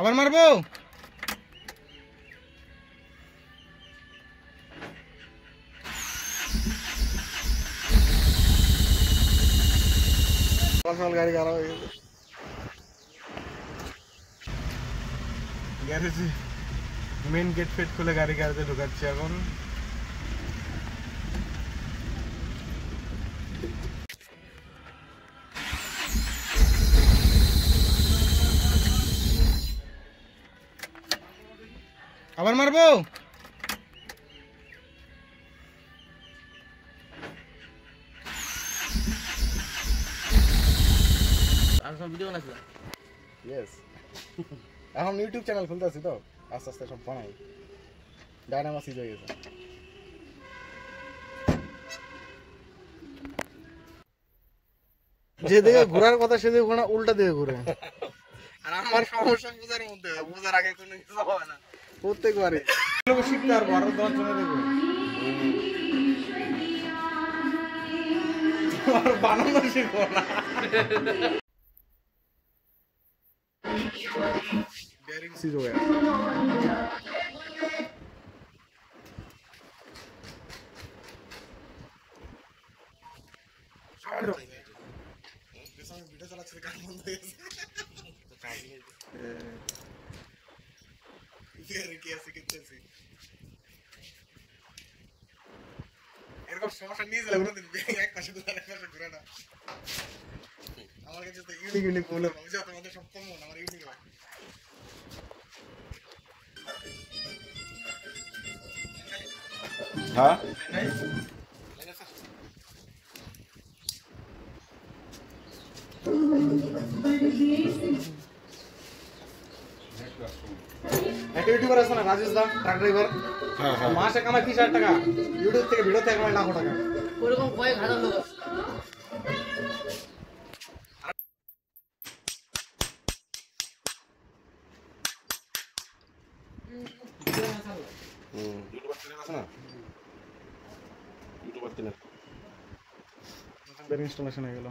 আবার মারবো। গাড়ি খারাপ হয়ে গেছে। গ্যারেজে মেন গেট ফেট খুলে গাড়ি গ্যারেজে ঢুকাচ্ছি এখন। আবার মারবো। ভিডিও বানাইছিলাম। ইয়েস, এখন ইউটিউব চ্যানেল খুলতেছি তো আস্তে আস্তে সব বানাই। ডায়নামাস ইজ হয়ে গেছে। যে দিকে ঘোরার কথা সেদিকে ঘোরা উল্টা দিকে ঘুরে। আর আমার সমস্যা বোঝার মধ্যে, বোঝার আগে কোনো কিছু হবে না প্রত্যেকবারে। শিখতে আর বড় দেওয়ার জন্য দেখবো বানানো শিখবো না। बेयरिंग सीज हो गया। वीडियो चला काम बंद हो गया। बेयरिंग कैसे कितने से এরকম সমস্যা নিয়ে গেলে ওরা দিন এক পাশে দুটো এক পাশে ঘুরে না। আমার কাছে তো ইউনিক ইউনিক বলে বুঝা তোমাদের সব কম না, আমার ইউনিক হয়। হ্যাঁ একটা ইউটিউবার আছে না রাজেশ দা, ট্রাক ড্রাইভার, মাসে কামায় 30,000 টাকা, ইউটিউব থেকে ভিডিও থেকে কামায় লাখ টাকা। ওরকম কয়েক হাজার লোক আছে। ইউটিউবার চ্যানেল আছে না, ইউটিউবার চ্যানেল বের ইনস্টলেশন হয়ে গেল।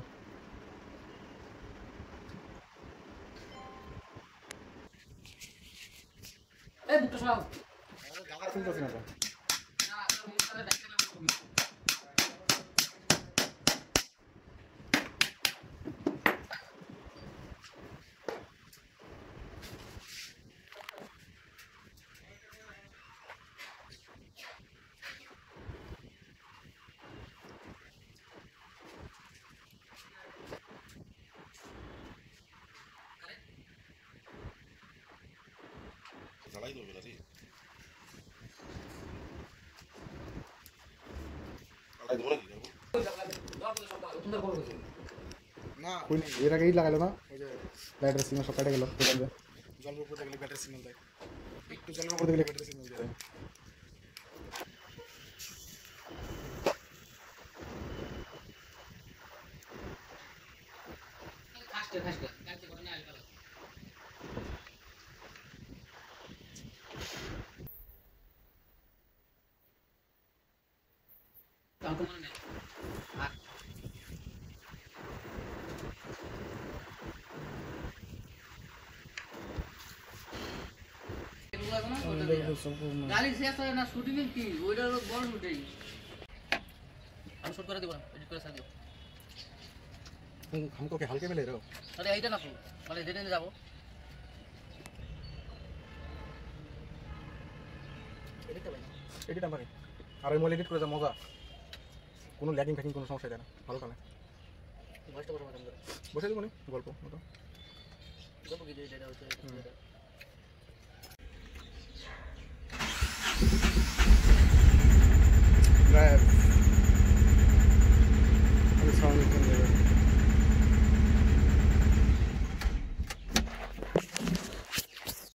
এই দুটো সব গালা শুনতেছ না তো? लड़ाई तो होगी ना कोई नहीं, এর আগেই লাগালো না ওই যে ব্যাটারি সিগন্যাল সব কেটে গেল। জলের উপর দেখলে ব্যাটারি সিগন্যাল দেয়, একটু জলের উপর দেখলে ব্যাটারি সিগন্যাল দেয়। ফাস্ট ফাস্ট কাটতে করে না আলকা কাউকে মনে নেই। গাড়ি শেষ হয় না, শুটিং এর কি ওইটা হলো বড় শুটিং। আমি শুট করে দেব না, এডিট করে ছাড় দেব। हमको के हल्के में ले रहे हो? अरे এইটা না তো, মানে যেটা নিয়ে যাব এডিটটা ভাই, এডিট আমারে আর এই মোবাইল এডিট করে যা মজা, কোনো ল্যাগিং ফ্যাকিং কোনো সমস্যা দেয় না, ভালো কানে ভয়েসটা বসে বসে দিব নি গল্প মতো গল্প কি যেটা হচ্ছে